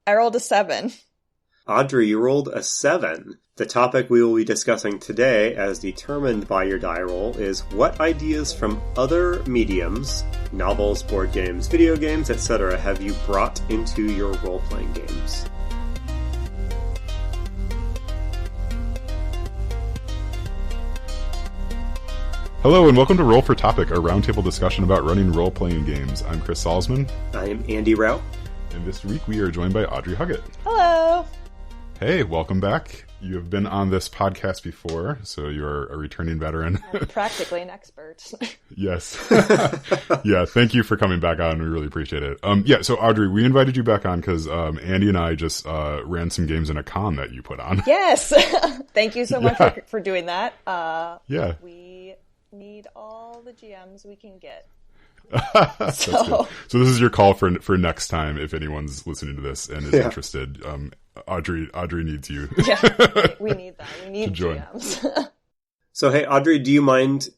I rolled a 7. Audrey, you rolled a 7. The topic we will be discussing today, as determined by your die roll, is what ideas from other mediums, novels, board games, video games, etc., have you brought into your role-playing games? Hello and welcome to Roll for Topic, a roundtable discussion about running role-playing games. I'm Chris Salzman. I am Andy Rao. And this week we are joined by Audrey Huggett. Hello! Hey, welcome back. You have been on this podcast before, so you're a returning veteran. I'm practically an expert. Yes. Yeah, thank you for coming back on. We really appreciate it. So Audrey, we invited you back on because Andy and I just ran some games in a con that you put on. Yes! Thank you so much for doing that. Yeah. We need all the GMs we can get. So this is your call for next time if anyone's listening to this and is interested. Audrey needs you. Yeah, we need that. We need GMs. So hey, Audrey, do you mind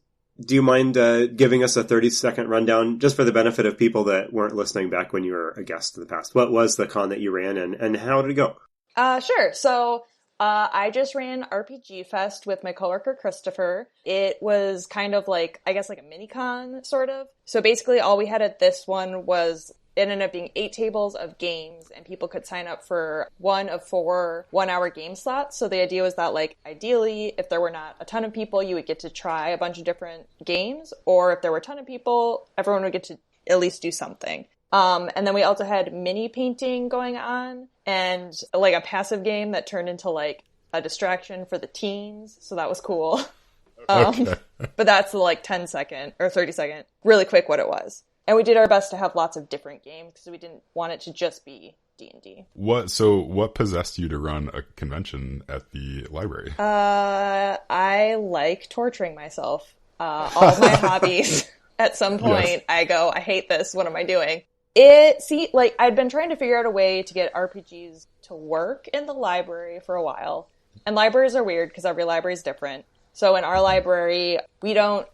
giving us a 30-second rundown just for the benefit of people that weren't listening back when you were a guest in the past? What was the con that you ran and how did it go? Sure. So I just ran RPG Fest with my coworker Christopher. It was kind of like, I guess like a mini con, sort of. So basically all we had at this one was, it ended up being 8 tables of games, and people could sign up for one of 4 one-hour game slots. So the idea was that, like, ideally, if there were not a ton of people, you would get to try a bunch of different games, or if there were a ton of people, everyone would get to at least do something. And then we also had mini painting going on, and like a passive game that turned into like a distraction for the teens. So that was cool. Okay. But that's like 10-second or 30-second, really quick what it was. And we did our best to have lots of different games because we didn't want it to just be D&D. What possessed you to run a convention at the library? I like torturing myself. All my hobbies. At some point, yes. I go, I hate this. What am I doing? I'd been trying to figure out a way to get RPGs to work in the library for a while. And libraries are weird because every library is different. So in our library, we don't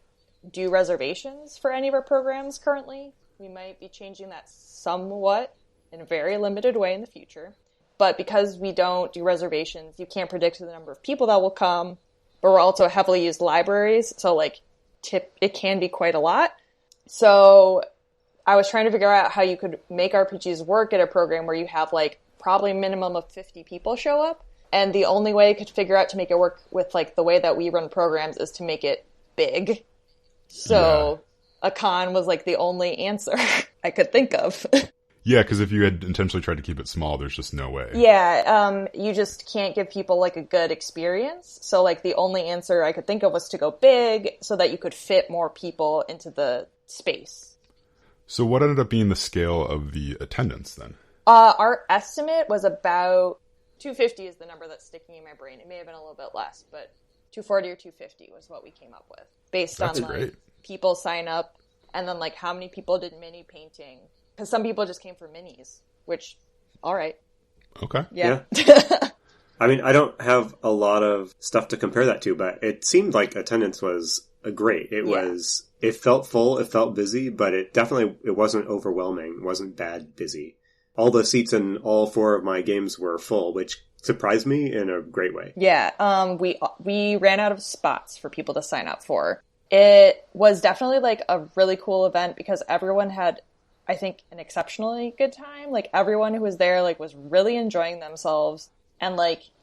do reservations for any of our programs currently. We might be changing that somewhat in a very limited way in the future. But because we don't do reservations, you can't predict the number of people that will come. But we're also heavily used libraries, so it can be quite a lot. So I was trying to figure out how you could make RPGs work at a program where you have probably a minimum of 50 people show up. And the only way I could figure out to make it work with the way that we run programs is to make it big. So a con was the only answer I could think of. Yeah, because if you had intentionally tried to keep it small, there's just no way. Yeah, you just can't give people a good experience. So the only answer I could think of was to go big so that you could fit more people into the space. So what ended up being the scale of the attendance then? Our estimate was about 250 is the number that's sticking in my brain. It may have been a little bit less, but 240 or 250 was what we came up with. Based on great. People sign up and then how many people did mini painting. Because some people just came for minis, which, all right. Okay. Yeah. I mean, I don't have a lot of stuff to compare that to, but it seemed like attendance was great. It felt full, it felt busy, but it wasn't overwhelming. It wasn't bad busy. All the seats in all 4 of my games were full, which surprised me in a great way. Yeah, we ran out of spots for people to sign up for. It was definitely a really cool event because everyone had, I think, an exceptionally good time. Everyone who was there was really enjoying themselves, and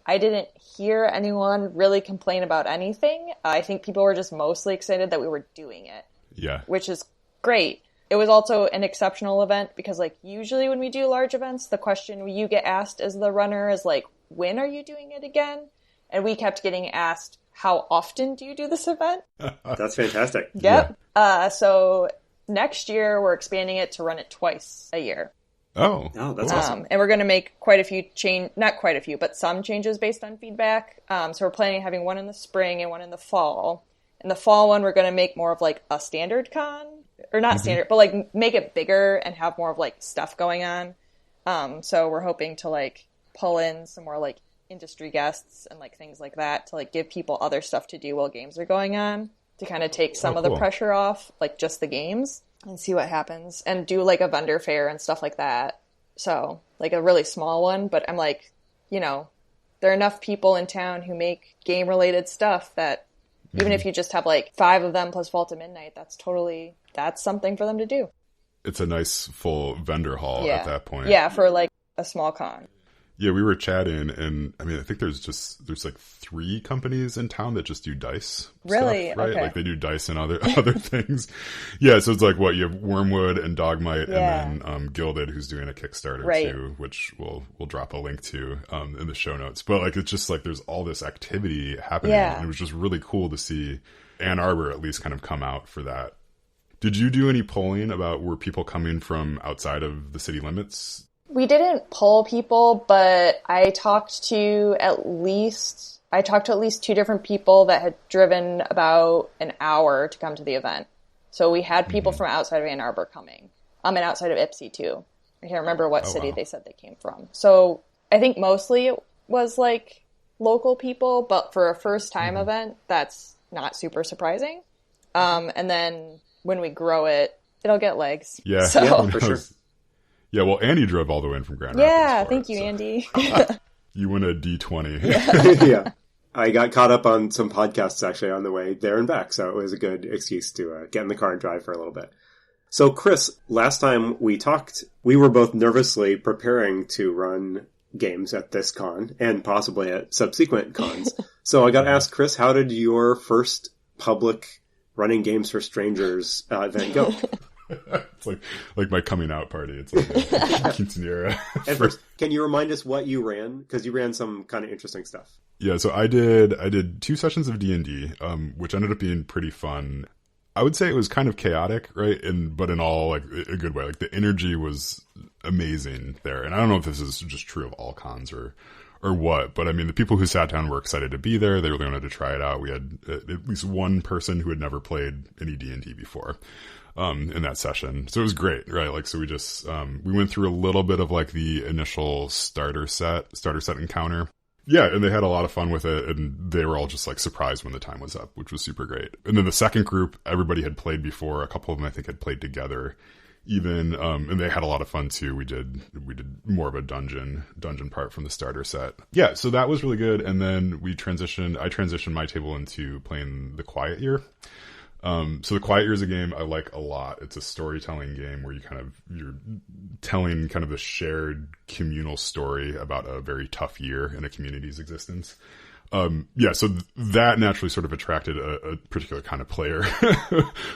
I didn't hear anyone really complain about anything. I think people were just mostly excited that we were doing it. Yeah. Which is great. It was also an exceptional event because usually when we do large events, the question you get asked as the runner is when are you doing it again? And we kept getting asked, how often do you do this event? That's fantastic. Yep. Yeah. So next year we're expanding it to run it twice a year. Oh, that's awesome. And we're going to make quite a few not quite a few, but some changes based on feedback. So we're planning on having one in the spring and one in the fall. In the fall one, we're going to make more of a standard con, or not standard, but make it bigger and have more of stuff going on. So we're hoping to pull in some more industry guests and things like that to give people other stuff to do while games are going on, to kind of take some of the pressure off just the games and see what happens, and do a vendor fair and stuff like that. So, like a really small one, but I'm like, you know, there are enough people in town who make game-related stuff that even if you just have like 5 of them plus Vault of Midnight, that's something for them to do. It's a nice full vendor hall at that point. Yeah, for like a small con. Yeah, we were chatting, and I mean, I think there's like 3 companies in town that just do dice. Really? Stuff, right? Okay. Like they do dice and other things. Yeah, so it's like you have Wormwood and Dogmite, and then Gilded, who's doing a Kickstarter too, which we'll drop a link to in the show notes. But like it's just like there's all this activity happening, and it was just really cool to see Ann Arbor at least kind of come out for that. Did you do any polling about were people coming from outside of the city limits? We didn't poll people, but I talked to at least 2 different people that had driven about an hour to come to the event. So we had people from outside of Ann Arbor coming. And outside of Ipsy too. I can't remember what city they said they came from. So I think mostly it was like local people, but for a first time event, that's not super surprising. And then when we grow it, it'll get legs. Yeah, so. For sure. Yeah, well, Andy drove all the way in from Grand Rapids. Yeah, thank you, Andy. You win a D20. Yeah. I got caught up on some podcasts actually on the way there and back, so it was a good excuse to get in the car and drive for a little bit. So, Chris, last time we talked, we were both nervously preparing to run games at this con and possibly at subsequent cons. So I got to ask, Chris, how did your first public running games for strangers event go? It's like my coming out party. It's like a quinceanera. And first, can you remind us what you ran? Because you ran some kind of interesting stuff. Yeah, so I did 2 sessions of D&D, which ended up being pretty fun. I would say it was kind of chaotic, right? But in all like a good way. Like the energy was amazing there. And I don't know if this is just true of all cons or what, but I mean, the people who sat down were excited to be there. They really wanted to try it out. We had at least one person who had never played any D&D before. In that session. So it was great, right? Like, so we just, we went through a little bit of like the initial starter set encounter. Yeah. And they had a lot of fun with it. And they were all just like surprised when the time was up, which was super great. And then the second group, everybody had played before. A couple of them, I think, had played together even. And they had a lot of fun too. We did more of a dungeon part from the starter set. Yeah. So that was really good. And then I transitioned my table into playing the Quiet Year. So the Quiet Year is a game I like a lot. It's a storytelling game where you're telling kind of a shared communal story about a very tough year in a community's existence. So that naturally sort of attracted a particular kind of player,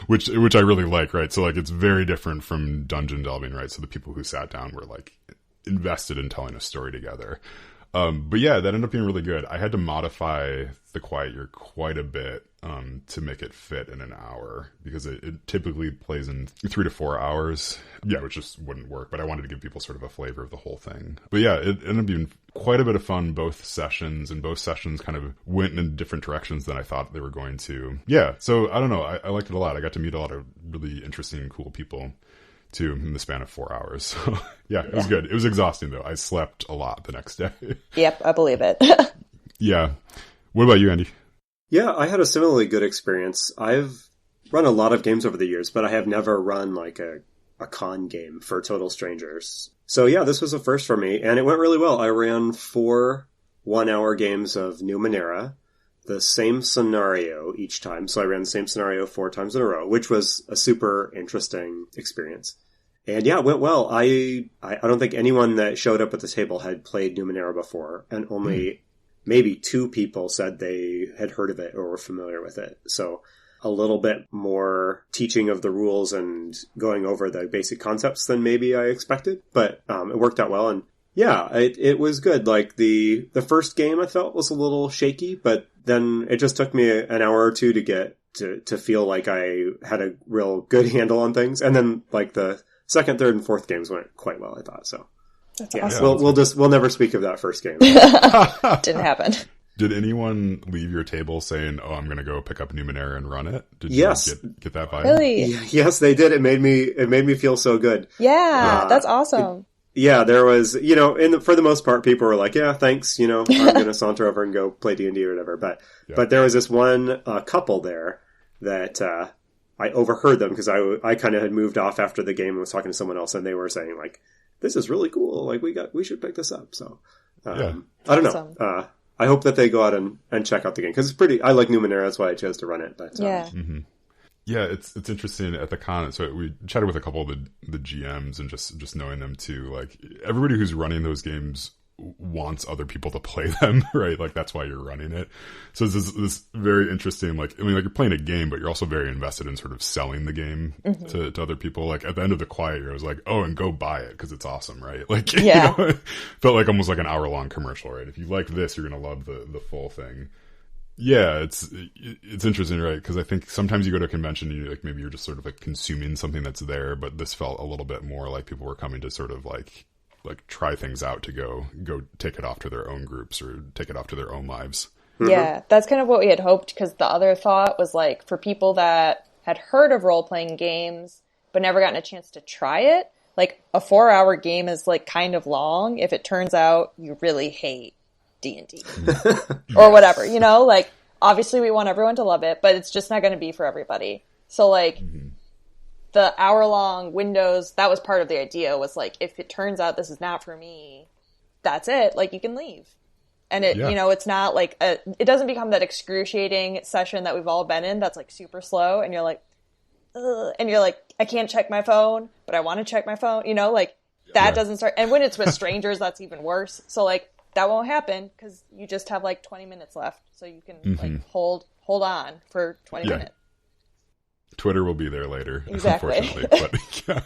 which I really like, right? So like it's very different from dungeon delving, right? So the people who sat down were like invested in telling a story together. But yeah, that ended up being really good. I had to modify the Quiet Year quite a bit to make it fit in an hour because it typically plays in 3 to 4 hours. Yeah, which just wouldn't work, but I wanted to give people sort of a flavor of the whole thing. But yeah, it ended up being quite a bit of fun, both sessions, and both sessions kind of went in different directions than I thought they were going to. Yeah, so I don't know. I liked it a lot. I got to meet a lot of really interesting, cool people too in the span of 4 hours. So yeah, it was good. It was exhausting though. I slept a lot the next day. Yep, I believe it. Yeah. What about you, Andy? Yeah, I had a similarly good experience. I've run a lot of games over the years, but I have never run like a con game for total strangers. So yeah, this was a first for me, and it went really well. I ran 4 one-hour games of Numenera, the same scenario each time. So I ran the same scenario 4 times in a row, which was a super interesting experience. And yeah, it went well. I don't think anyone that showed up at the table had played Numenera before, and only maybe 2 people said they had heard of it or were familiar with it. So a little bit more teaching of the rules and going over the basic concepts than maybe I expected, but it worked out well. And yeah, it was good. Like the first game I felt was a little shaky, but then it just took me an hour or 2 to get to feel like I had a real good handle on things. And then like the second, third, and fourth games went quite well, I thought. So that's awesome. We'll never speak of that first game. Didn't happen. Did anyone leave your table saying, "Oh, I'm going to go pick up Numenera and run it"? Did you get that vibe? Really? Yes, they did. It made me feel so good. Yeah, that's awesome. There was, for the most part, people were like, "Yeah, thanks." I'm going to saunter over and go play D&D or whatever. But there was this one couple there that I overheard them because I kind of had moved off after the game and was talking to someone else, and they were saying like, this is really cool. Like we should pick this up. So, Yeah. I don't Awesome. know. I hope that they go out and check out the game, because it's pretty, I like Numenera, that's why I chose to run it. But, Yeah. Yeah, it's interesting at the con. So we chatted with a couple of the GMs, and just knowing them too. Like, everybody who's running those games wants other people to play them, right? Like, that's why you're running it. So it's this very interesting, like, I mean, like, you're playing a game, but you're also very invested in sort of selling the game to other people. Like, at the end of the quiet year, I was like, oh, and go buy it because it's awesome, right? Like, Yeah. you know, felt like almost like an hour-long commercial, right? If you like this, you're going to love the full thing. Yeah, it's interesting, right? Because I think sometimes you go to a convention, and like maybe you're just sort of like consuming something that's there, but this felt a little bit more like people were coming to sort of like try things out, to go take it off to their own groups or take it off to their own lives. Yeah, that's kind of what we had hoped, because the other thought was like, for people that had heard of role-playing games but never gotten a chance to try it, like a 4-hour game is like kind of long if it turns out you really hate D&D or whatever, you know, like obviously we want everyone to love it, but it's just not going to be for everybody. So like the hour-long windows, that was part of the idea, was like, if it turns out this is not for me, that's it, like you can leave. And it, you know, it's not like it doesn't become that excruciating session that we've all been in that's like super slow, and you're like, ugh, and you're like, I can't check my phone, but I want to check my phone, you know, like that doesn't start. And when it's with strangers, that's even worse. So like, that won't happen because you just have like 20 minutes left, so you can like hold on for 20 minutes. Twitter will be there later, exactly. Unfortunately. But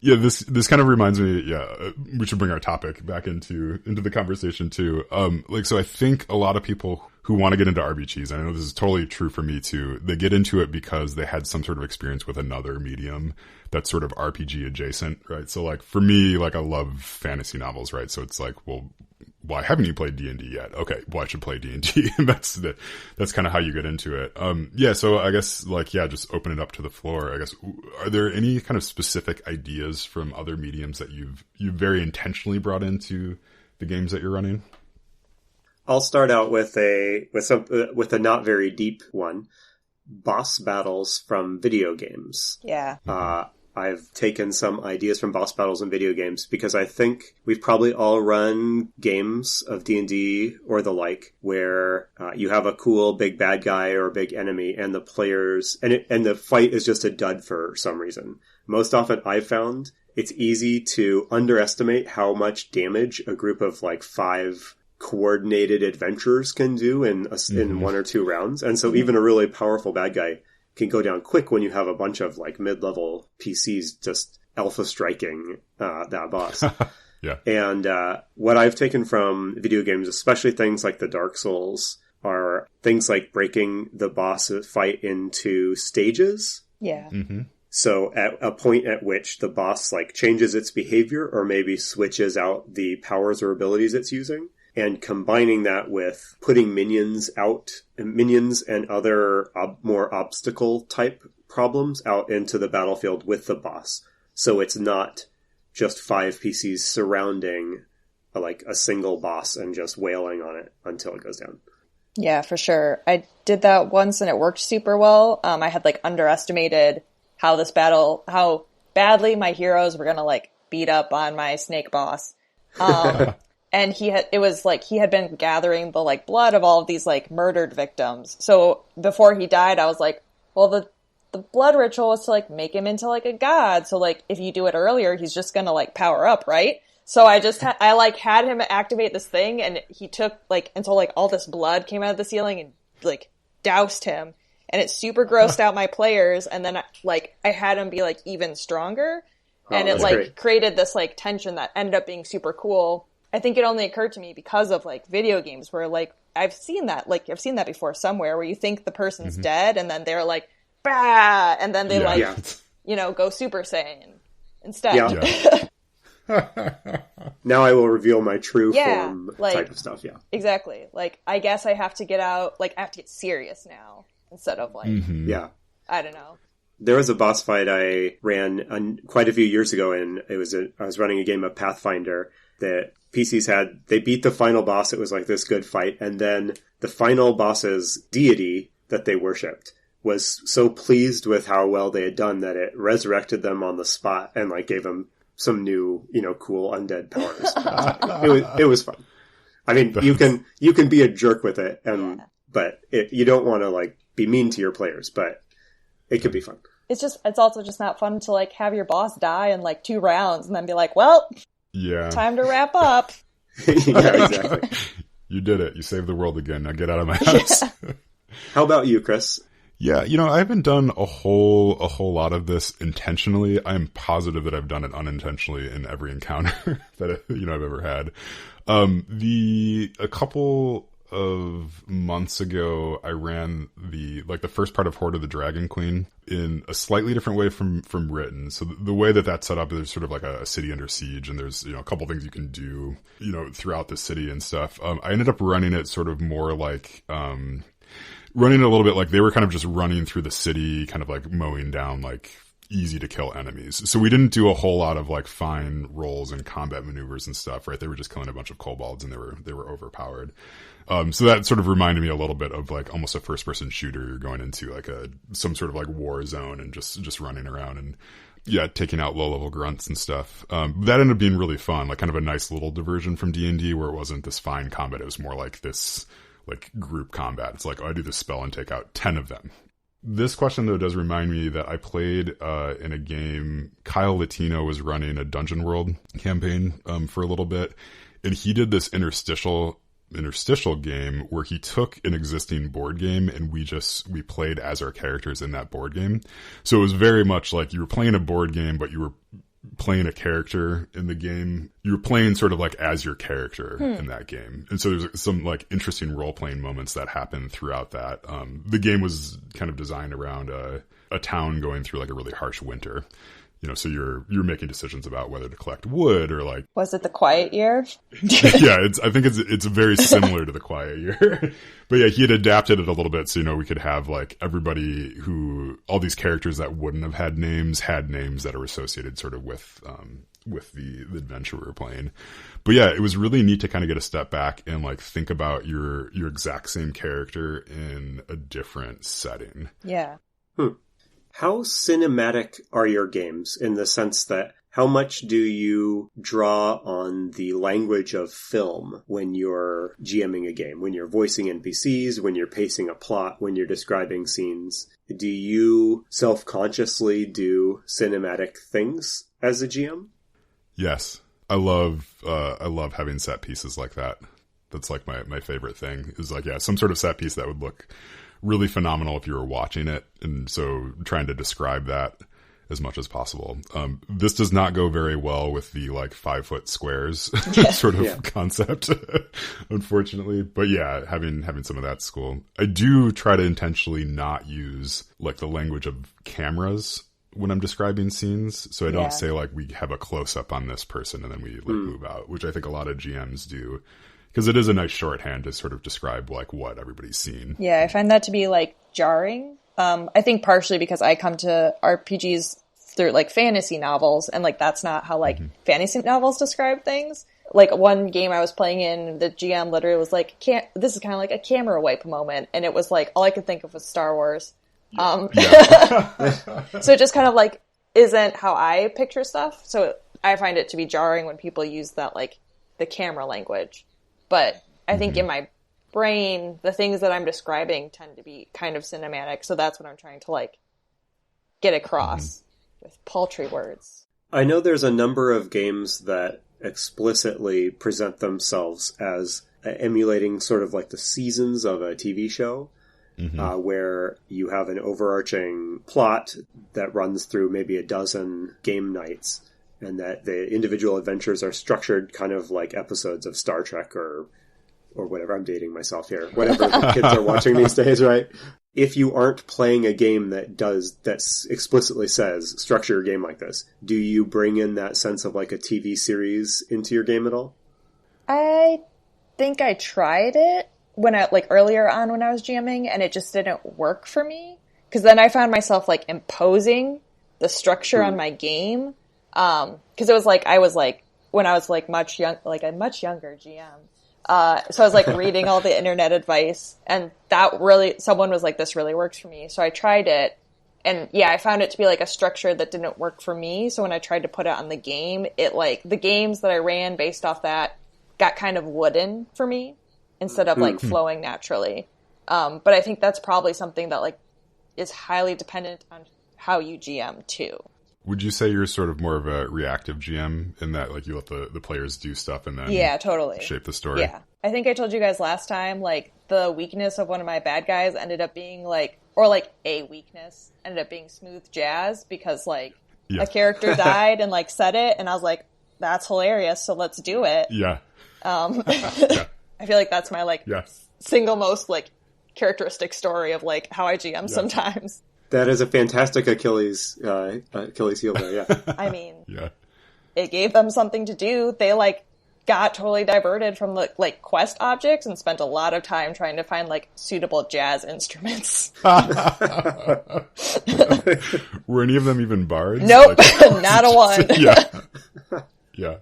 yeah, this kind of reminds me. Yeah, we should bring our topic back into the conversation too. Like, so I think a lot of people who want to get into RPGs, and I know this is totally true for me too, they get into it because they had some sort of experience with another medium that's sort of RPG adjacent, right? So like for me, like I love fantasy novels, right? So it's like, well, why haven't you played D&D yet? Okay, well, I should play D&D. And that's kind of how you get into it. Yeah, so I guess like, yeah, just open it up to the floor. I guess, are there any kind of specific ideas from other mediums that you've very intentionally brought into the games that you're running? I'll start out with a not very deep one. Boss battles from video games. Yeah. I've taken some ideas from boss battles in video games because I think we've probably all run games of D&D or the like where you have a cool big bad guy or a big enemy, and the players and the fight is just a dud for some reason. Most often I've found it's easy to underestimate how much damage a group of like 5 coordinated adventurers can do in 1 or 2 rounds. And so even a really powerful bad guy can go down quick when you have a bunch of like mid-level PCs just alpha striking that boss. Yeah. And what I've taken from video games, especially things like the Dark Souls, are things like breaking the boss fight into stages. Yeah. Mm-hmm. So at a point at which the boss like changes its behavior or maybe switches out the powers or abilities it's using, and combining that with putting minions and other more obstacle type problems out into the battlefield with the boss. So it's not just 5 PCs surrounding like a single boss and just wailing on it until it goes down. Yeah, for sure. I did that once and it worked super well. I had like underestimated how badly my heroes were gonna like beat up on my snake boss. And he had been gathering the like blood of all of these like murdered victims. So before he died, I was like, well, the blood ritual was to like make him into like a god. So like if you do it earlier, he's just gonna like power up, right? So I just had him activate this thing, and he took like until like all this blood came out of the ceiling and like doused him, and it super grossed out my players. And then I had him be like even stronger, and it like great. Created this like tension that ended up being super cool. I think it only occurred to me because of like video games where like I've seen that before somewhere where you think the person's dead and then they're like, bah, and then they go Super Saiyan instead. Yeah. Now I will reveal my true form type of stuff. Yeah, exactly. Like, I guess I have to get out, like I have to get serious now instead of like, I don't know. There was a boss fight I ran quite a few years ago, and I was running a game of Pathfinder that PCs they beat the final boss. It was like this good fight. And then the final boss's deity that they worshipped was so pleased with how well they had done that it resurrected them on the spot and like gave them some new, cool undead powers. It was fun. I mean, you can be a jerk with it, but you don't want to like be mean to your players, but it could be fun. It's also just not fun to like have your boss die in like 2 rounds and then be like, well, time to wrap up. Yeah, exactly. You did it. You saved the world again. Now get out of my house. Yeah. How about you, Chris? Yeah, I haven't done a whole lot of this intentionally. I'm positive that I've done it unintentionally in every encounter that I've ever had. A couple of months ago, I ran the first part of Hoard of the Dragon Queen in a slightly different way from written. So the way that's set up, there's sort of like a city under siege, and there's a couple things you can do throughout the city and stuff. I ended up running it sort of more like running it a little bit like they were kind of just running through the city, kind of like mowing down like easy to kill enemies. So we didn't do a whole lot of like fine rolls and combat maneuvers and stuff, right? They were just killing a bunch of kobolds and they were overpowered. So that sort of reminded me a little bit of like almost a first person shooter. You're going into like some sort of like war zone and just running around and taking out low level grunts and stuff. That ended up being really fun, like kind of a nice little diversion from D&D where it wasn't this fine combat. It was more like this like group combat. It's like, I do this spell and take out 10 of them. This question, though, does remind me that I played in a game. Kyle Latino was running a Dungeon World campaign for a little bit, and he did this interstitial game where he took an existing board game and we played as our characters in that board game. So it was very much like you were playing a board game, but you were playing a character in the game. You were playing sort of like as your character in that game. And so there's some like interesting role-playing moments that happen throughout that. The game was kind of designed around a town going through like a really harsh winter. So you're making decisions about whether to collect wood or like... Was it the Quiet Year? Yeah, I think it's very similar to the Quiet Year. But yeah, he had adapted it a little bit so, we could have like everybody all these characters that wouldn't have had names that are associated sort of with the adventure we were playing. But yeah, it was really neat to kind of get a step back and like think about your exact same character in a different setting. Yeah. How cinematic are your games in the sense that how much do you draw on the language of film when you're GMing a game, when you're voicing NPCs, when you're pacing a plot, when you're describing scenes? Do you self-consciously do cinematic things as a GM? Yes. I love having set pieces like that. That's like my favorite thing is like, some sort of set piece that would look really phenomenal if you were watching it. And so trying to describe that as much as possible. This does not go very well with the like 5-foot squares sort of concept, unfortunately. But yeah, having some of that's cool. I do try to intentionally not use like the language of cameras when I'm describing scenes. So I don't say like we have a close up on this person and then we like move out, which I think a lot of GMs do. Because it is a nice shorthand to sort of describe like what everybody's seen. Yeah, I find that to be like jarring. I think partially because I come to RPGs through like fantasy novels, and like that's not how like fantasy novels describe things. Like one game I was playing in, the GM literally was like, this is kind of like a camera wipe moment, and it was like all I could think of was Star Wars. So it just kind of like isn't how I picture stuff. So I find it to be jarring when people use that like the camera language. But I think in my brain, the things that I'm describing tend to be kind of cinematic. So that's what I'm trying to like get across with paltry words. I know there's a number of games that explicitly present themselves as emulating sort of like the seasons of a TV show, where you have an overarching plot that runs through maybe a dozen game nights. And that the individual adventures are structured kind of like episodes of Star Trek or whatever. I'm dating myself here. Whatever the kids are watching these days, right? If you aren't playing a game that explicitly says structure your game like this, do you bring in that sense of like a TV series into your game at all? I think I tried it earlier on when I was GMing, and it just didn't work for me. Because then I found myself like imposing the structure on my game. Cause it was like, when I was like a much younger GM. So I was like reading all the internet advice, and someone was like, this really works for me. So I tried it, And yeah, I found it to be like a structure that didn't work for me. So when I tried to put it on the game, it like the games that I ran based off that got kind of wooden for me instead of like flowing naturally. But I think that's probably something that like is highly dependent on how you GM too. Would you say you're sort of more of a reactive GM in that like you let the players do stuff and then totally shape the story? Yeah. I think I told you guys last time, like the weakness of one of my bad guys ended up being like, or like a weakness ended up being smooth jazz because like a character died and like said it. And I was like, that's hilarious. So let's do it. Yeah. I feel like that's my like single most like characteristic story of like how I GM sometimes. That is a fantastic Achilles heel there, yeah. I mean, it gave them something to do. They like got totally diverted from the like quest objects and spent a lot of time trying to find like suitable jazz instruments. Were any of them even bards? Nope, like, not a one. Yeah.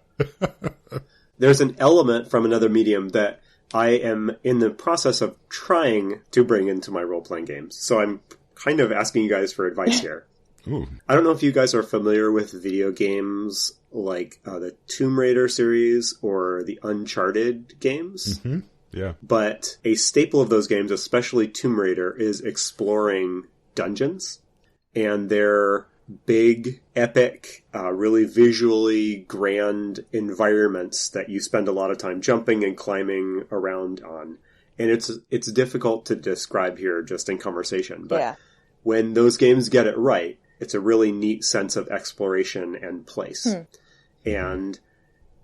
There's an element from another medium that I am in the process of trying to bring into my role-playing games. So I'm kind of asking you guys for advice here. Ooh. I don't know if you guys are familiar with video games like the Tomb Raider series or the Uncharted games. Mm-hmm. Yeah. But a staple of those games, especially Tomb Raider, is exploring dungeons. And they're big, epic, really visually grand environments that you spend a lot of time jumping and climbing around on. And it's difficult to describe here just in conversation. But when those games get it right, it's a really neat sense of exploration and place. And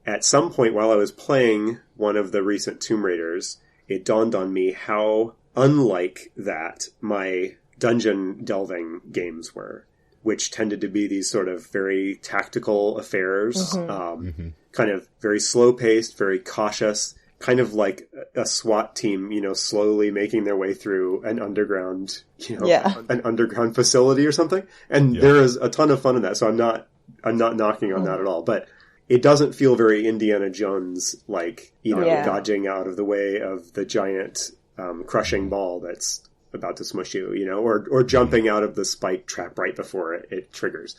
at some point while I was playing one of the recent Tomb Raiders, it dawned on me how unlike that my dungeon delving games were, which tended to be these sort of very tactical affairs, kind of very slow-paced, very cautious, kind of like a SWAT team, slowly making their way through an underground, an underground facility or something. And there is a ton of fun in that, so I'm not knocking on that at all. But it doesn't feel very Indiana Jones like, dodging out of the way of the giant crushing ball that's about to smush you, or jumping out of the spike trap right before it triggers.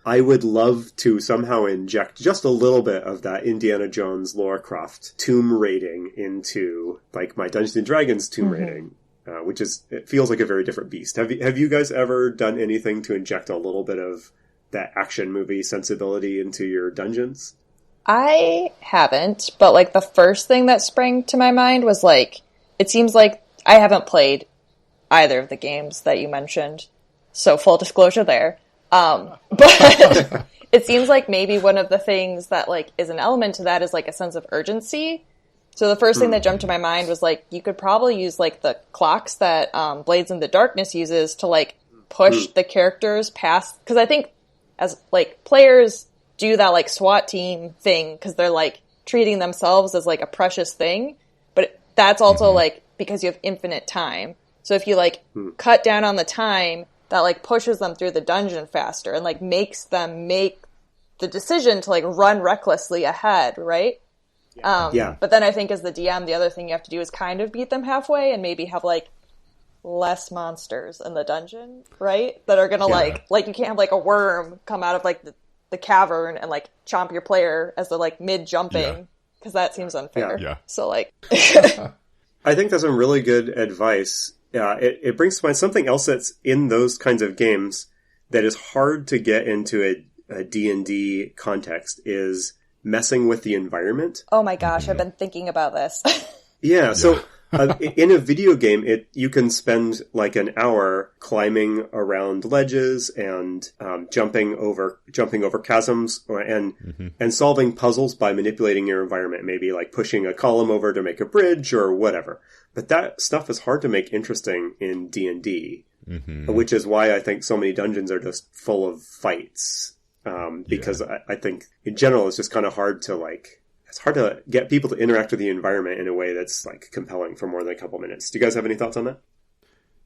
I would love to somehow inject just a little bit of that Indiana Jones Lara Croft tomb raiding into like my Dungeons and Dragons tomb raiding, which it feels like a very different beast. Have you guys ever done anything to inject a little bit of that action movie sensibility into your dungeons? I haven't, but like the first thing that sprang to my mind was like, it seems like I haven't played either of the games that you mentioned. So full disclosure there. But it seems like maybe one of the things that like is an element to that is like a sense of urgency. So the first thing that jumped to my mind was like, you could probably use like the clocks that Blades in the Darkness uses to like push the characters past. Because I think as like players do that like SWAT team thing because they're like treating themselves as like a precious thing. But that's also like because you have infinite time. So if you like cut down on the time, that like pushes them through the dungeon faster and like makes them make the decision to like run recklessly ahead, right? But then I think as the DM, the other thing you have to do is kind of beat them halfway and maybe have like less monsters in the dungeon, right? That are gonna like you can't have like a worm come out of like the cavern and like chomp your player as they're like mid jumping because that seems unfair. So like, I think that's some really good advice. It brings to mind something else that's in those kinds of games that is hard to get into a D&D context is messing with the environment. Oh my gosh, I've been thinking about this. So in a video game, you can spend like an hour climbing around ledges and jumping over chasms and solving puzzles by manipulating your environment, maybe like pushing a column over to make a bridge or whatever. But that stuff is hard to make interesting in D&D, which is why I think so many dungeons are just full of fights. Because I think in general it's just kind of hard to it's hard to get people to interact with the environment in a way that's like compelling for more than a couple minutes. Do you guys have any thoughts on that?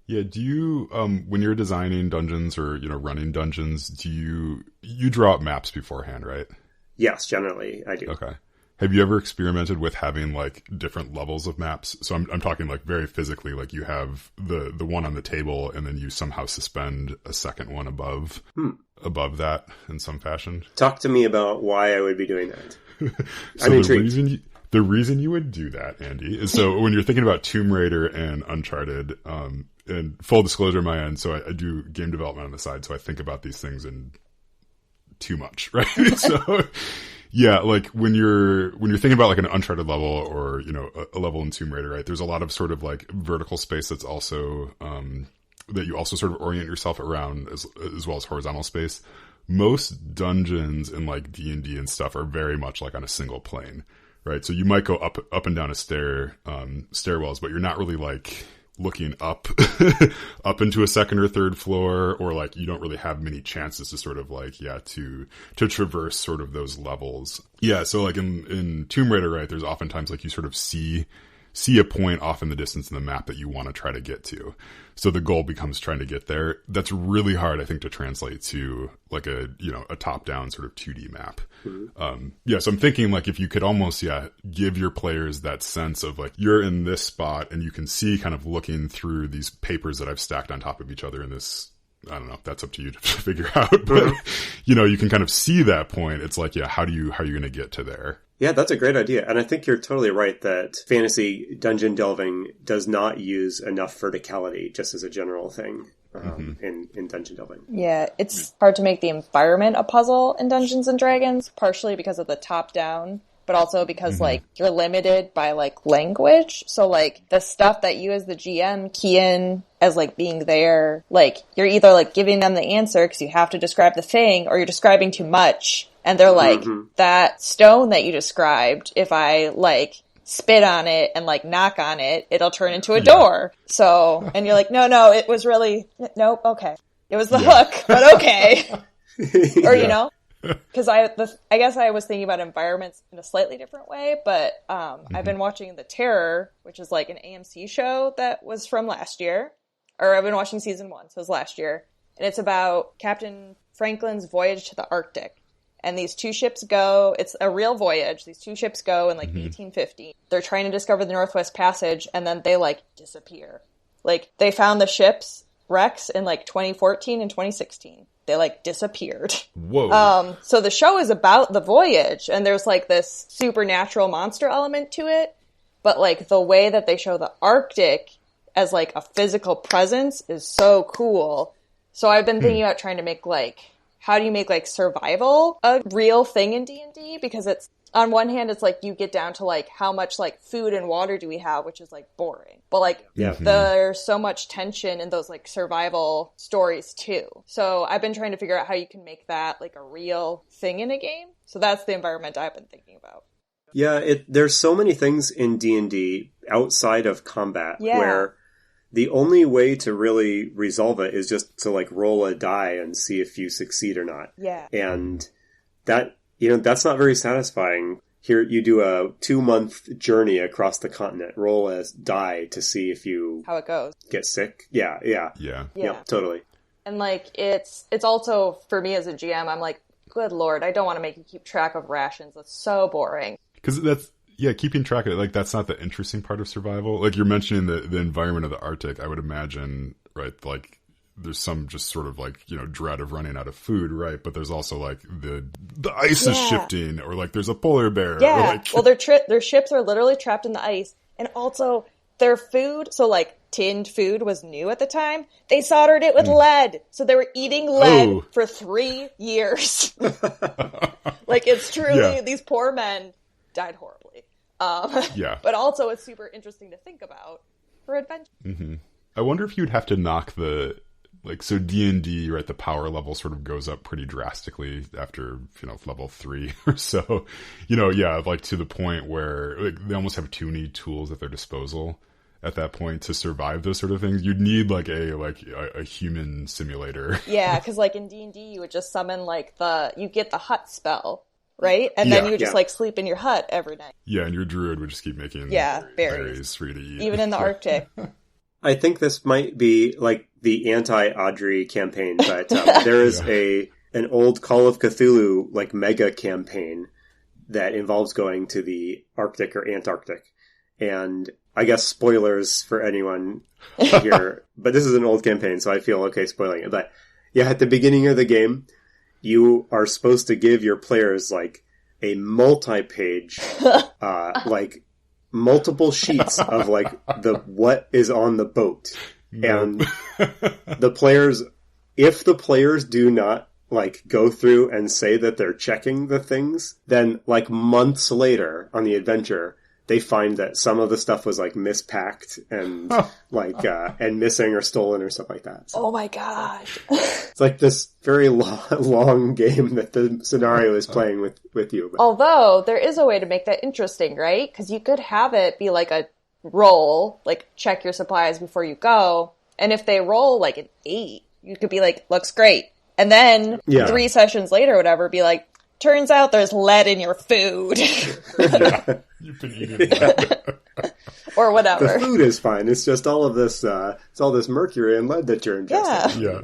Yeah, do you, when you're designing dungeons or, running dungeons, you draw up maps beforehand, right? Yes, generally I do. Okay. Have you ever experimented with having like different levels of maps? So I'm talking like very physically, like you have the one on the table and then you somehow suspend a second one above that in some fashion. Talk to me about why I would be doing that. So the reason you would do that, Andy, is so when you're thinking about Tomb Raider and Uncharted, and full disclosure on my end, so I do game development on the side, so I think about these things in too much, right? So yeah, like when you're thinking about like an Uncharted level or, you know, a level in Tomb Raider, right? There's a lot of sort of like vertical space that's also that you also sort of orient yourself around as well as horizontal space. Most dungeons in like D&D and stuff are very much like on a single plane, right? So you might go up and down a stairwells, but you're not really like looking up into a second or third floor, or like you don't really have many chances to sort of like to traverse sort of those levels. Yeah, so like in Tomb Raider, right, there's oftentimes like you sort of see a point off in the distance in the map that you want to try to get to. So the goal becomes trying to get there. That's really hard, I think, to translate to like a top-down sort of 2D map. Mm-hmm. So I'm thinking like if you could almost, give your players that sense of like you're in this spot and you can see kind of looking through these papers that I've stacked on top of each other in this, I don't know, that's up to you to figure out. But, you can kind of see that point. It's like, how are you going to get to there? Yeah, that's a great idea. And I think you're totally right that fantasy dungeon delving does not use enough verticality just as a general thing in dungeon delving. Yeah, it's hard to make the environment a puzzle in Dungeons and Dragons, partially because of the top-down, but also because, like, you're limited by, like, language. So, like, the stuff that you as the GM key in as, like, being there, like, you're either, like, giving them the answer because you have to describe the thing, or you're describing too much. And they're like, that stone that you described, if I, like, spit on it and, like, knock on it, it'll turn into a door. So, and you're like, no, it was really, nope, okay. It was the hook, but okay. Or, you know? Because I guess I was thinking about environments in a slightly different way, but I've been watching The Terror, which is, like, an AMC show that was from last year. Or I've been watching season 1, so it was last year. And it's about Captain Franklin's voyage to the Arctic. And these two ships go, it's a real voyage. These two ships go in like 1850. They're trying to discover the Northwest Passage, and then they like disappear. Like they found the ships wrecks in like 2014 and 2016. They like disappeared. Whoa. So the show is about the voyage, and there's like this supernatural monster element to it. But like the way that they show the Arctic as like a physical presence is so cool. So I've been thinking about trying to make like, how do you make like survival a real thing in D&D? Because it's, on one hand, it's like you get down to like how much like food and water do we have, which is like boring. But like there's so much tension in those like survival stories too. So I've been trying to figure out how you can make that like a real thing in a game. So that's the environment I've been thinking about. Yeah, there's so many things in D&D outside of combat where the only way to really resolve it is just to like roll a die and see if you succeed or not. Yeah. And that, that's not very satisfying. Here you do a 2-month journey across the continent, roll a die to see if you... how it goes. Get sick. Yeah. Totally. And like, it's also, for me as a GM, I'm like, good Lord, I don't want to make you keep track of rations. That's so boring. Because that's... yeah, keeping track of it, like, that's not the interesting part of survival. Like, you're mentioning the environment of the Arctic, I would imagine, right, like, there's some just sort of, like, dread of running out of food, right? But there's also, like, the ice is shifting, or, like, there's a polar bear. Yeah, or, like... well, their ships are literally trapped in the ice. And also, their food, so, like, tinned food was new at the time. They soldered it with lead. So they were eating lead for 3 years. Like, it's truly, these poor men died horribly. But also it's super interesting to think about for adventure. I wonder if you'd have to knock the, like, so D&D, right, the power level sort of goes up pretty drastically after, level 3 or so, like to the point where like, they almost have too many tools at their disposal at that point to survive those sort of things. You'd need like a human simulator. Yeah, because like in D&D you would just summon like you get the hut spell. Right? And then you just like sleep in your hut every night. Yeah, and your druid would just keep making berries for you to eat. Even in the Arctic. I think this might be like the anti-Audrey campaign, but there is an old Call of Cthulhu like mega campaign that involves going to the Arctic or Antarctic. And I guess spoilers for anyone here, but this is an old campaign, so I feel okay spoiling it. But yeah, at the beginning of the game, you are supposed to give your players like a multi-page, like multiple sheets of like what is on the boat. And the players, if the players do not like go through and say that they're checking the things, then like months later on the adventure, they find that some of the stuff was like mispacked and and missing or stolen or stuff like that. So oh my gosh. it's like this very long game that the scenario is playing with you. But. Although there is a way to make that interesting, right? Because you could have it be like a roll, like check your supplies before you go. And if they roll like an 8, you could be like, looks great. And then 3 sessions later or whatever, be like, turns out there's lead in your food. You've been eating that. Or whatever. The food is fine. It's just all of this, it's all this mercury and lead that you're ingesting. Yeah.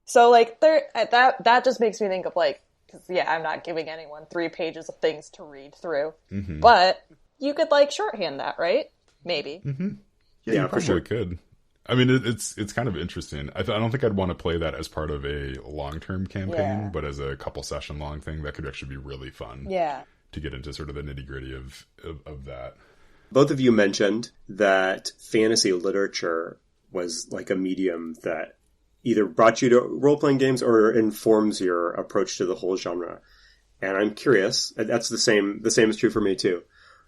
So like that just makes me think of like, cause I'm not giving anyone 3 pages of things to read through, but you could like shorthand that, right? Maybe. Mm-hmm. Yeah, for sure. Could. I mean, it's kind of interesting. I don't think I'd want to play that as part of a long-term campaign, but as a couple session long thing, that could actually be really fun. Yeah. To get into sort of the nitty-gritty of that. Both of you mentioned that fantasy literature was like a medium that either brought you to role-playing games or informs your approach to the whole genre. And I'm curious, that's the same is true for me too.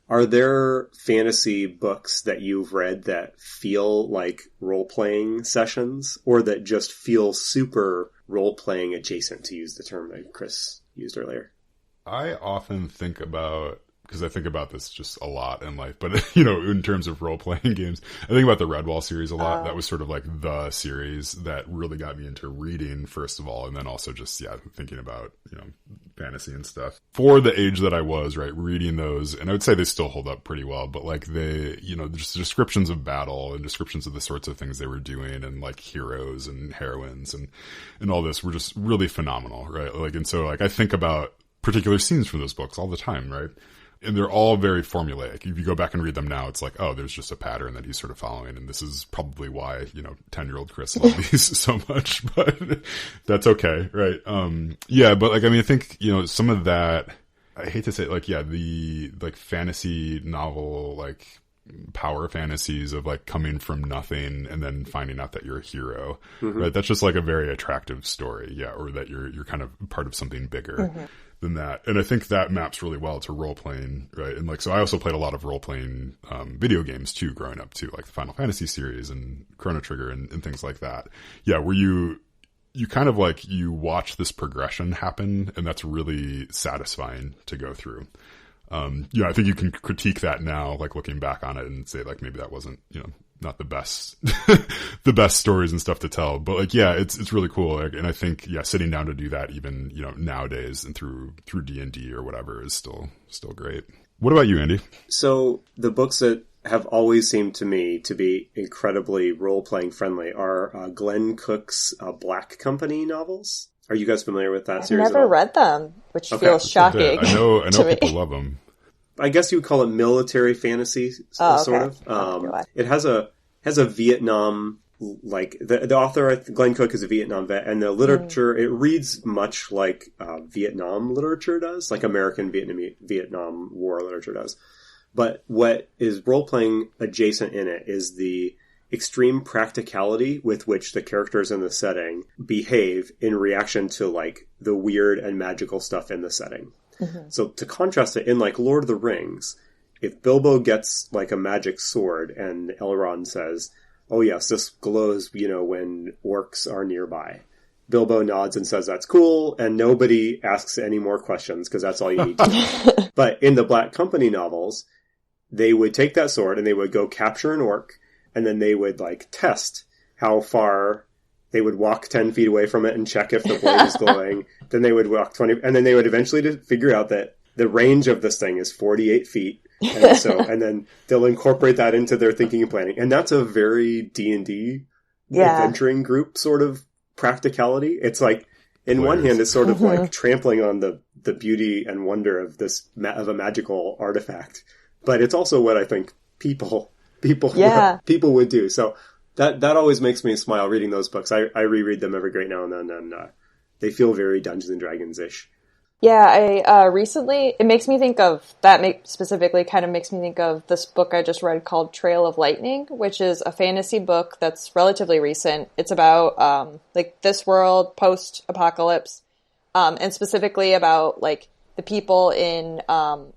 Are there fantasy books that you've read that feel like role-playing sessions or that just feel super role-playing adjacent, to use the term that Chris used earlier? I often think about, because I think about this just a lot in life, but in terms of role-playing games, I think about the Redwall series a lot. That was sort of like the series that really got me into reading, first of all, and then also just, thinking about, fantasy and stuff. For the age that I was, right, reading those, and I would say they still hold up pretty well, but like they, just descriptions of battle and descriptions of the sorts of things they were doing and like heroes and heroines and all this were just really phenomenal, right? Like, and so like I think about particular scenes from those books all the time, right? And they're all very formulaic. If you go back and read them now, it's like, oh, there's just a pattern that he's sort of following. And this is probably why, 10-year-old Chris loved these so much, but that's okay. Right. But like, I mean, I think, some of that, I hate to say it, like, the like fantasy novel, like power fantasies of like coming from nothing and then finding out that you're a hero, right? That's just like a very attractive story. Yeah. Or that you're kind of part of something bigger. Than that. And I think that maps really well to role-playing, right? And like, so I also played a lot of role-playing video games too, growing up too, like the Final Fantasy series and Chrono Trigger and things like that. Yeah, where you kind of like, you watch this progression happen, and that's really satisfying to go through. I think you can critique that now, like looking back on it and say like, maybe that wasn't, not the best, the best stories and stuff to tell, but like, it's really cool. Like, and I think, sitting down to do that even, nowadays and through D&D or whatever is still great. What about you, Andy? So the books that have always seemed to me to be incredibly role-playing friendly are Glenn Cook's Black Company novels. Are you guys familiar with that series? I've never read them, which feels shocking. I know people love them. I guess you would call it military fantasy, sort of. It has a Vietnam, like the author, Glenn Cook, is a Vietnam vet, and the literature it reads much like Vietnam literature does, like American Vietnam War literature does. But what is role playing adjacent in it is the extreme practicality with which the characters in the setting behave in reaction to like the weird and magical stuff in the setting. So to contrast it, in like Lord of the Rings, if Bilbo gets like a magic sword and Elrond says, oh yes, this glows, when orcs are nearby, Bilbo nods and says that's cool, and nobody asks any more questions because that's all you need to know. But in the Black Company novels, they would take that sword and they would go capture an orc, and then they would like test how far. They would walk 10 feet away from it and check if the blade is glowing. Then they would walk 20, and then they would eventually figure out that the range of this thing is 48 feet. And then they'll incorporate that into their thinking and planning. And that's a very D&D adventuring group sort of practicality. It's like, in one hand, it's sort of like trampling on the the beauty and wonder of this of a magical artifact, but it's also what I think people would do. So that always makes me smile reading those books. I reread them every great now and then, and they feel very Dungeons and Dragons-ish. Yeah, I recently, it makes me think of, specifically kind of makes me think of this book I just read called Trail of Lightning, which is a fantasy book that's relatively recent. It's about, like, this world, post-apocalypse, and specifically about, like, the people in, I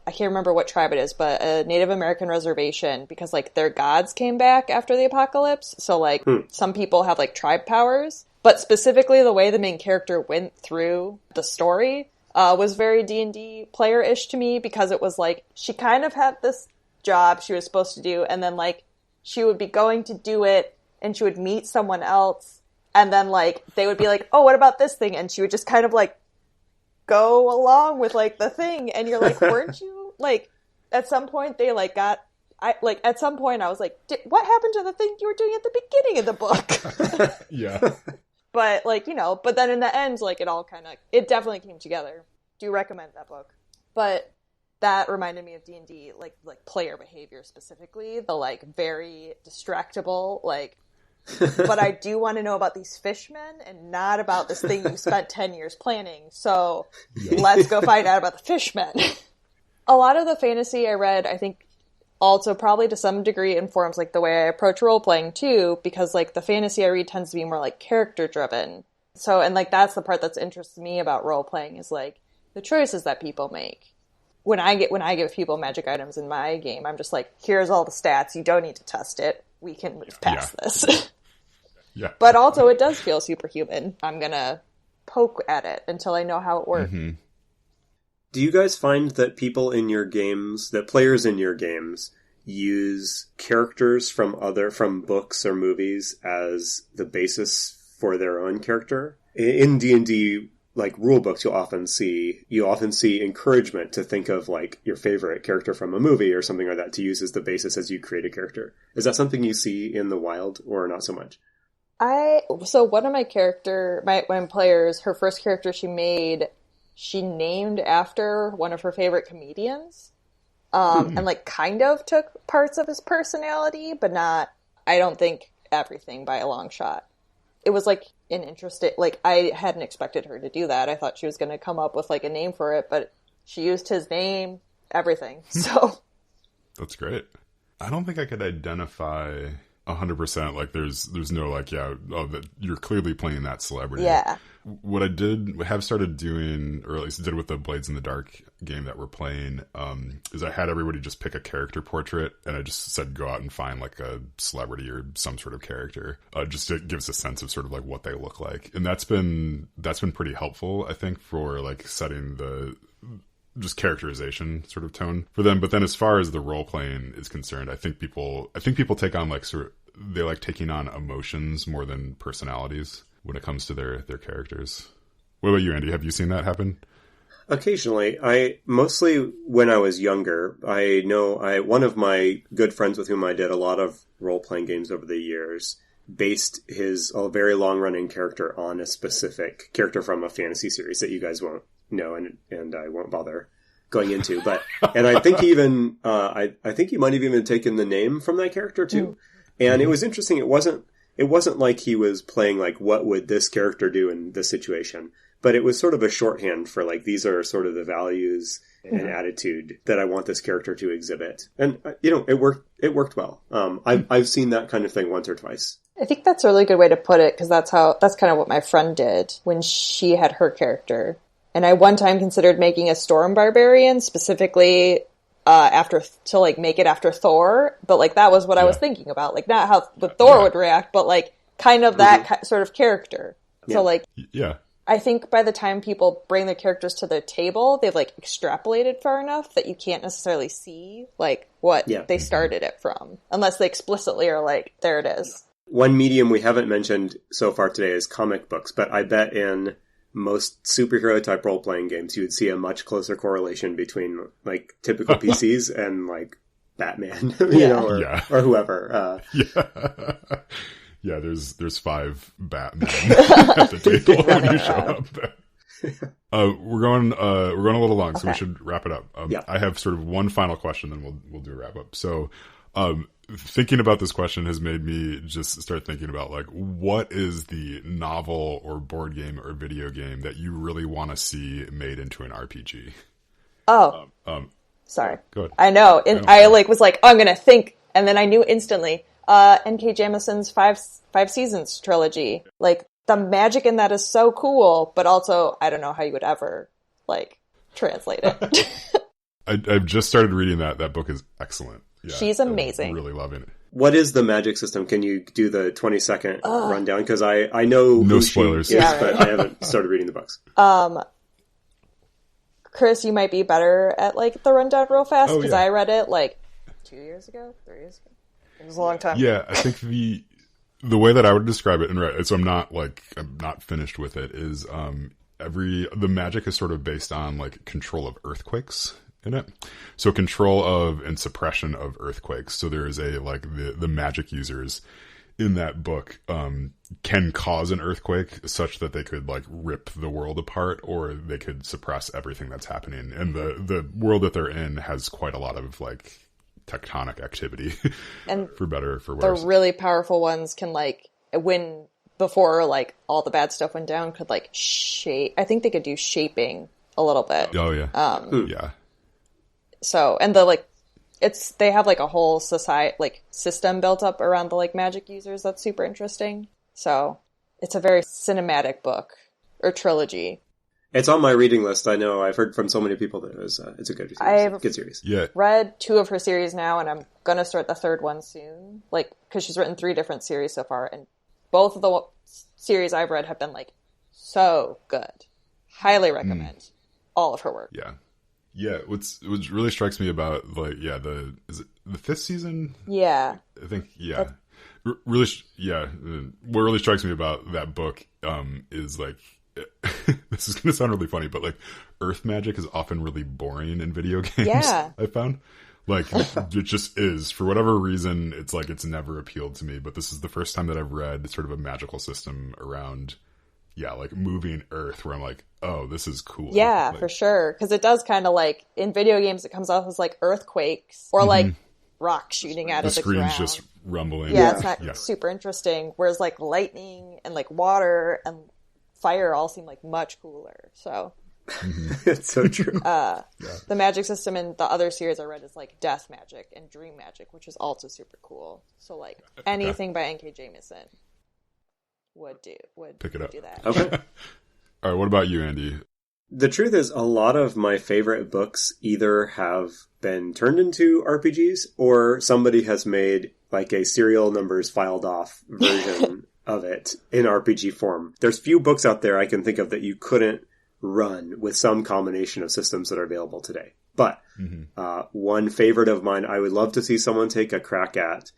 can't remember what tribe it is, but a Native American reservation, because, like, their gods came back after the apocalypse, so, like, some people have, like, tribe powers. But specifically, the way the main character went through the story was very D&D player-ish to me, because it was like, she kind of had this job she was supposed to do, and then, like, she would be going to do it, and she would meet someone else, and then, like, they would be like, oh, what about this thing? And she would just kind of, like, go along with, like, the thing, and you're like, weren't you, like, at some point they, like, at some point I was like, what happened to the thing you were doing at the beginning of the book? Yeah. But, like, you know, but then in the end, like, it definitely came together. Do recommend that book. But that reminded me of D&D, like player behavior specifically. The, like, very distractible, like, but I do want to know about these fishmen and not about this thing you spent 10 years planning. So let's go find out about the fishmen. A lot of the fantasy I read, I think, also probably to some degree informs, like, the way I approach role-playing too, because, like, the fantasy I read tends to be more, like, character-driven. So, and, like, that's the part that's interests me about role-playing, is, like, the choices that people make. When I give people magic items in my game, I'm just like, here's all the stats, you don't need to test it, we can move past this. Yeah. But also, it does feel superhuman. I'm gonna poke at it until I know how it works. Mm-hmm. Do you guys find that players in your games, use characters from books or movies as the basis for their own character? In D&D, like, rule books, you often see encouragement to think of, like, your favorite character from a movie or something like that to use as the basis as you create a character. Is that something you see in the wild, or not so much? So one of my players, her first character she named after one of her favorite comedians, and, like, kind of took parts of his personality, but not, I don't think, everything by a long shot. It was, like, an interesting, like, I hadn't expected her to do that. I thought she was going to come up with, like, a name for it, but she used his name, everything, so. That's great. I don't think I could identify 100%, like, there's no, like, that you're clearly playing that celebrity. Yeah. What I have started doing, or at least did with the Blades in the Dark game that we're playing, is I had everybody just pick a character portrait, and I just said go out and find, like, a celebrity or some sort of character, just to give us a sense of sort of, like, what they look like. And that's been pretty helpful, I think, for, like, setting the just characterization sort of tone for them. But then as far as the role playing is concerned, I think people take on, like, they like taking on emotions more than personalities when it comes to their characters. What about you, Andy? Have you seen that happen? Occasionally. Mostly when I was younger. One of my good friends with whom I did a lot of role-playing games over the years based his very long-running character on a specific character from a fantasy series that you guys won't know, and I won't bother going into. But and I think even I think he might have even taken the name from that character too. And it was interesting. It wasn't like he was playing, like, what would this character do in this situation, but it was sort of a shorthand for, like, these are sort of the values and attitude that I want this character to exhibit. And it worked well. I've seen that kind of thing once or twice. I think that's a really good way to put it, because that's kind of what my friend did when she had her character. And I one time considered making a Storm Barbarian specifically to, like, make it after Thor, but, like, that was what I was thinking about, like, not how Thor would react, but, like, kind of that sort of character. So, like, I think by the time people bring their characters to the table, they've, like, extrapolated far enough that you can't necessarily see, like, what they started it from, unless they explicitly are like, there it is. One medium we haven't mentioned so far today is comic books, but I bet in most superhero-type role-playing games, you would see a much closer correlation between, like, typical PCs and, like, Batman, or whoever. Yeah, there's 5 Batman at the table when you show up. We're going a little long, so we should wrap it up. Yeah. I have sort of one final question, then we'll do a wrap up. So, thinking about this question has made me just start thinking about, like, what is the novel or board game or video game that you really want to see made into an RPG? Oh, sorry. Go ahead. I know. I was like, oh, I'm going to think. And then I knew instantly, N.K. Jemisin's five seasons trilogy. Like, the magic in that is so cool, but also I don't know how you would ever, like, translate it. I've just started reading that. That book is excellent. Yeah, she's amazing. I'm really loving it. What is the magic system? Can you do the 20-second rundown? Because I know no spoilers. She is, but I haven't started reading the books. Chris, you might be better at, like, the rundown real fast, because I read it, like, 3 years ago. It was a long time. Yeah, I think the way that I would describe it, and so I'm not finished with it, is the magic is sort of based on, like, control of earthquakes in it. So control of and suppression of earthquakes. So there is the magic users in that book can cause an earthquake such that they could, like, rip the world apart, or they could suppress everything that's happening. And the world that they're in has quite a lot of, like, tectonic activity, and for better or for worse. The really powerful ones can, like, when before, like, all the bad stuff went down, could, like, shape. I think they could do shaping a little bit. Oh yeah. Yeah. So, and they have, like, a whole society, like, system built up around the, like, magic users. That's super interesting. So it's a very cinematic book or trilogy. It's on my reading list. I know. I've heard from so many people that it's a good series. Good series. Yeah. Read 2 of her series now, and I'm going to start the 3rd one soon. Like, because she's written 3 different series so far, and both of the series I've read have been, like, so good. Highly recommend all of her work. Yeah. Yeah. What really strikes me about, like, is it the 5th season? Yeah. I think, yeah. Really, yeah. What really strikes me about that book is, like, this is going to sound really funny, but, like, earth magic is often really boring in video games. Yeah. I found, like, it just is. For whatever reason, it's like it's never appealed to me. But this is the first time that I've read sort of a magical system around, like, moving earth, where I'm like, oh, this is cool. Yeah, like, for sure. Because it does kind of, like, in video games, it comes off as, like, earthquakes or, like, rock shooting out of the ground. The screen's just rumbling. Yeah, it's not super interesting. Whereas, like, lightning and, like, water and fire all seem, like, much cooler. So it's so true. The magic system in the other series I read is, like, death magic and dream magic, which is also super cool. So, like, anything by N.K. Jemisin would pick it up. do that. Okay. All right, what about you, Andy? The truth is, a lot of my favorite books either have been turned into RPGs, or somebody has made, like, a serial numbers filed off version of it in RPG form. There's few books out there I can think of that you couldn't run with some combination of systems that are available today. But one favorite of mine I would love to see someone take a crack at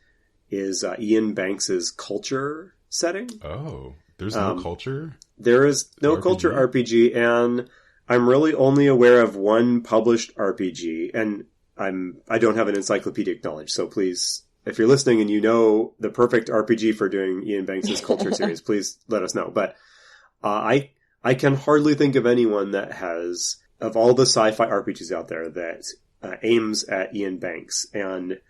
is Ian Banks's Culture setting. Oh, there's no culture? There is no culture RPG, and I'm really only aware of one published RPG, and I don't have an encyclopedic knowledge, so please, if you're listening and you know the perfect RPG for doing Ian Banks's Culture series, please let us know. But I can hardly think of anyone that has, of all the sci-fi RPGs out there, that aims at Ian Banks. And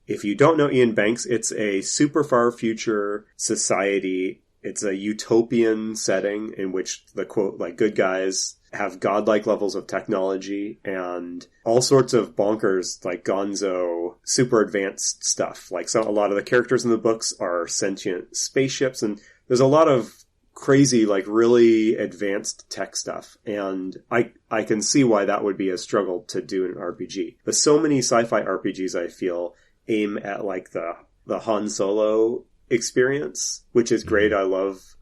if you don't know Ian Banks, it's a super far future society. It's a utopian setting in which the, quote, like, good guys have godlike levels of technology and all sorts of bonkers, like, gonzo, super advanced stuff. Like, a lot of the characters in the books are sentient spaceships, and there's a lot of crazy, like, really advanced tech stuff. And I can see why that would be a struggle to do in an RPG. But so many sci-fi RPGs, I feel, aim at, like, the Han Solo experience, which is great. I love,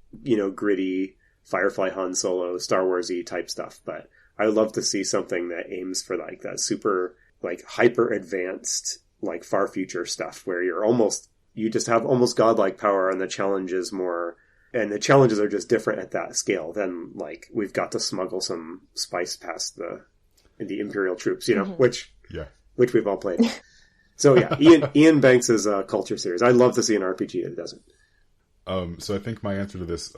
gritty Firefly, Han Solo, Star Wars-y type stuff, but I would love to see something that aims for, like, that super, like, hyper advanced, like, far future stuff where you just have almost godlike power, and the challenges are just different at that scale than, like, we've got to smuggle some spice past the Imperial troops, which we've all played. So yeah, Ian Banks' Culture series. I'd love to see an RPG that doesn't. So I think my answer to this,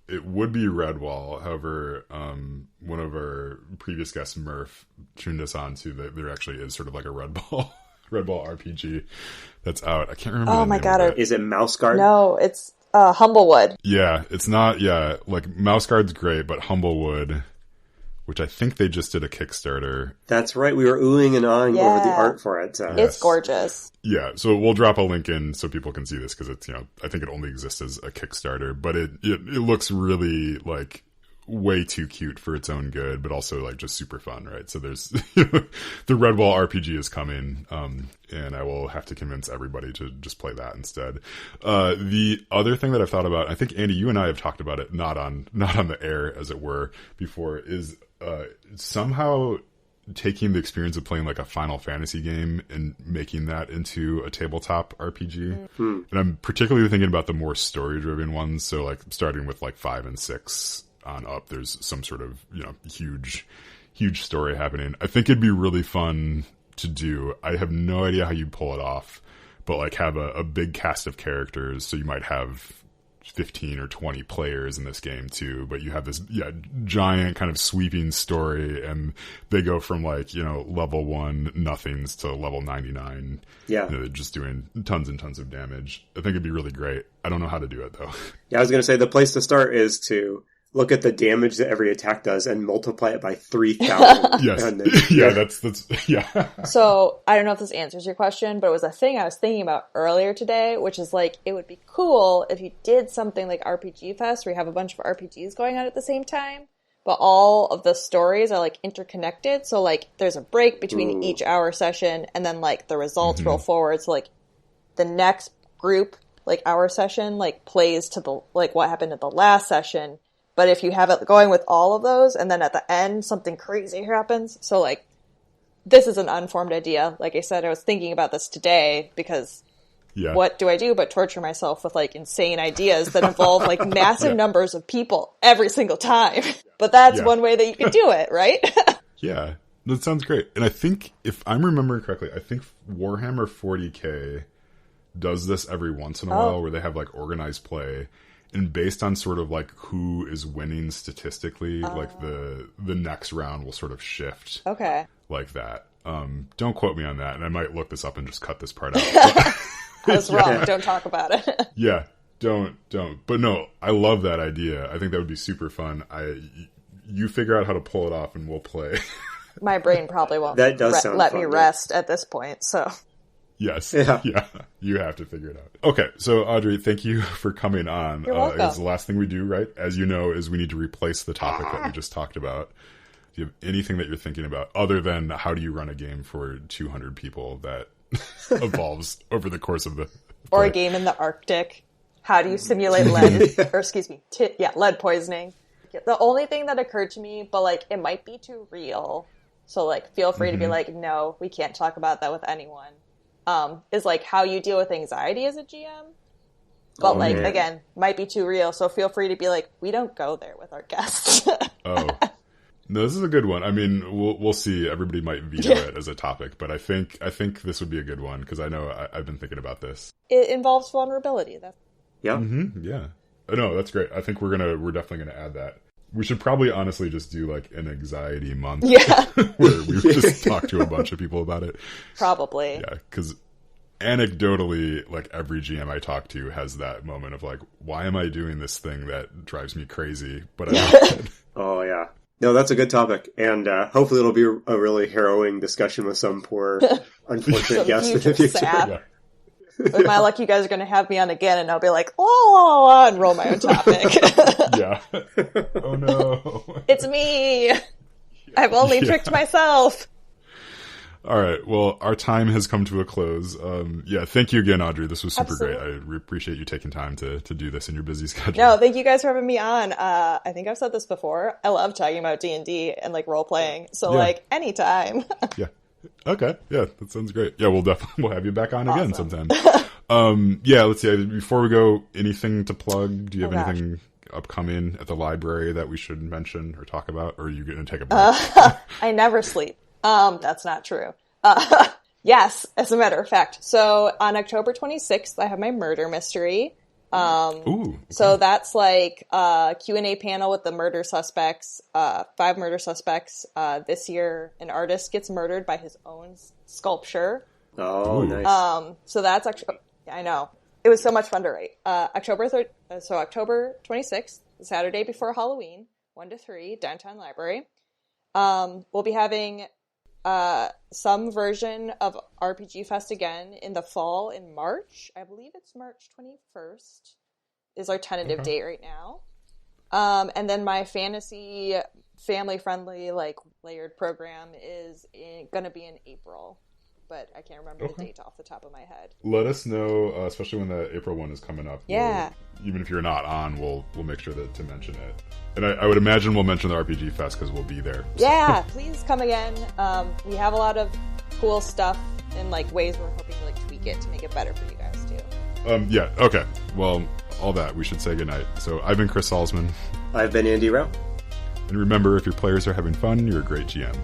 it would be Redwall. However, one of our previous guests, Murph, tuned us on to that there actually is sort of like a Redwall RPG that's out. I can't remember. Oh my god! Is it Mouse Guard? No, it's Humblewood. Yeah, it's not. Yeah, like Mouse Guard's great, but Humblewood, which I think they just did a Kickstarter. That's right. We were oohing and ahhing over the art for it. It's gorgeous. Yeah, so we'll drop a link in so people can see this because it's, I think it only exists as a Kickstarter, but it looks really like way too cute for its own good, but also like just super fun, right? So there's the Redwall RPG is coming, and I will have to convince everybody to just play that instead. The other thing that I've thought about, I think Andy, you and I have talked about it, not on the air as it were before, is somehow taking the experience of playing like a Final Fantasy game and making that into a tabletop RPG. And I'm particularly thinking about the more story-driven ones. So like starting with like 5 and 6 on up, there's some sort of, huge story happening. I think it'd be really fun to do. I have no idea how you'd pull it off, but like have a big cast of characters. So you might have 15 or 20 players in this game too, but you have this giant kind of sweeping story, and they go from like level 1 nothings to level 99, just doing tons and tons of damage. I think it'd be really great. I don't know how to do it though. I was going to say the place to start is to look at the damage that every attack does and multiply it by 3,000. Yes. That's. So I don't know if this answers your question, but it was a thing I was thinking about earlier today, which is like, it would be cool if you did something like RPG Fest where you have a bunch of RPGs going on at the same time, but all of the stories are like interconnected. So like there's a break between each hour session, and then like the results roll forward. So like the next group, like hour session, like plays to the, like what happened at the last session. But if you have it going with all of those, and then at the end, something crazy happens. So, like, this is an unformed idea. Like I said, I was thinking about this today because what do I do but torture myself with, like, insane ideas that involve, like, massive numbers of people every single time. But that's one way that you could do it, right? Yeah, that sounds great. And I think, if I'm remembering correctly, I think Warhammer 40K does this every once in a while, where they have, like, organized play. And based on sort of like who is winning statistically, like the next round will sort of shift. Okay. Like that. Don't quote me on that, and I might look this up and just cut this part out. I was wrong. Don't talk about it. Yeah, don't. But no, I love that idea. I think that would be super fun. You figure out how to pull it off, and we'll play. My brain probably won't that does sound let fun, me rest at this point. So. Yes. Yeah. You have to figure it out. Okay. So Audrey, thank you for coming on. You're welcome. It's the last thing we do, right? As you know, is we need to replace the topic that we just talked about. Do you have anything that you're thinking about other than how do you run a game for 200 people that evolves over the course of the or a game in the Arctic? How do you simulate lead or excuse me, lead poisoning? The only thing that occurred to me, but like it might be too real. So like feel free to be like, no, we can't talk about that with anyone. Is like how you deal with anxiety as a GM. But again, might be too real. So feel free to be like, we don't go there with our guests. No, this is a good one. I mean, we'll see. Everybody might veto it as a topic, but I think this would be a good one because I know I've been thinking about this. It involves vulnerability. Yeah. Yeah. No, that's great. I think we're definitely gonna add that. We should probably honestly just do like an anxiety month. Yeah. Where we just talk to a bunch of people about it. Probably. Yeah, because anecdotally, like every GM I talk to has that moment of like, why am I doing this thing that drives me crazy? But Oh, yeah. No, that's a good topic. And hopefully it'll be a really harrowing discussion with some poor, unfortunate guest in the future. Yeah. With my luck, you guys are going to have me on again, and I'll be like, oh, and roll my own topic. Yeah. Oh, no. It's me. I've only tricked myself. All right. Well, our time has come to a close. Thank you again, Audrey. This was super great. I appreciate you taking time to do this in your busy schedule. No, thank you guys for having me on. I think I've said this before. I love talking about D&D and like role playing. So like anytime. Yeah. Okay. Yeah, that sounds great. Yeah, we'll have you back on again sometime. Let's see. Before we go, anything to plug? Do you have anything upcoming at the library that we should mention or talk about? Or are you going to take a break? I never sleep. That's not true. Yes, as a matter of fact. So on October 26th, I have my murder mystery. Ooh. So that's like a Q&A panel with the murder suspects, 5 murder suspects. This year, an artist gets murdered by his own sculpture. Oh, nice. So that's actually, I know. It was so much fun to write. October 26th, Saturday before Halloween, 1 to 3, downtown library. We'll be having some version of RPG Fest again in the fall in March. I believe it's March 21st is our tentative date right now. And then my fantasy family-friendly, like, layered program is going to be in April. But I can't remember the date off the top of my head. Let us know, especially when the April one is coming up. Yeah. Even if you're not on, we'll make sure to mention it. And I would imagine we'll mention the RPG Fest because we'll be there. Yeah, please come again. We have a lot of cool stuff and like ways we're hoping to like tweak it to make it better for you guys too. Yeah, okay. Well, all that, we should say goodnight. So I've been Chris Salzman. I've been Andy Rao. And remember, if your players are having fun, you're a great GM.